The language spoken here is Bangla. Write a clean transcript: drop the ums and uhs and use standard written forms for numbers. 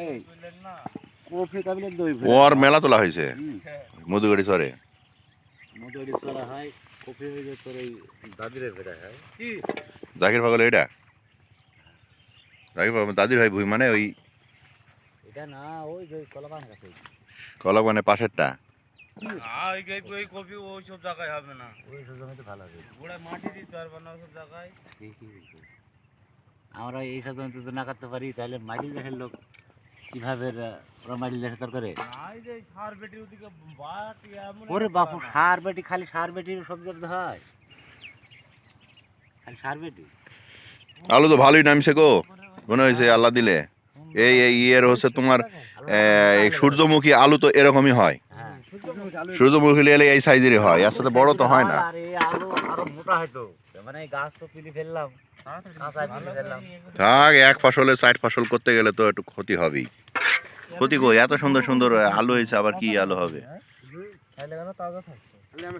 এই কফি কাবিলে দই ওর মেলা তোলা হয়েছে মধুগাড়ি চরে। মোটামুটি চলা হয় কফি হয়ে যায় তোর এই দাদিরের ভেড়া হয় কি জাকির পাগল এটা জাকির পাগল দাদির ভাই ভুই মানে ওই এটা না ওই যে কলাবান গাছে কলক মানে পাশেরটা। ওই কপি ওই সব জায়গায় হবে না, ওই সব জমিতে ভালো হবে ওরা মাটি দিতে পারবে না ওসব জায়গায়। আমরা এই সব জমিতে যদি না কাটতে পারি তাহলে মাটি দেশের লোক কিভাবে ওরা মাটি দেশে তোর করে নাই যে সার বেটির ওদিকে বাটি এমন ওরে বাপু সার বেটি খালি সার বেটির সব জায়গাতে হয় খালি সার বেটি আলু তো ভালোই নামছে গো মনে হয়েছে আল্লাহ দিলে। এই এই ইয়ের হচ্ছে তোমার এই সূর্যমুখী আলু তো এরকমই হয়। হ্যাঁ সূর্যমুখী এলে এই সাইজেরই হয়, এর সাথে বড় তো হয় না। আর এই আলু আরো মোটা হয়তো মানে এই গাছ তো তুলে ফেললাম কাঁচা তুলে ফেললাম থাক, এক ফসলে 60 ফসল করতে গেলে তো একটু ক্ষতি হবেই। ক্ষতি কই, এত সুন্দর সুন্দর আলু হয়েছে আবার কি আলু হবে। খাইলে কেন তাজা থাকছে।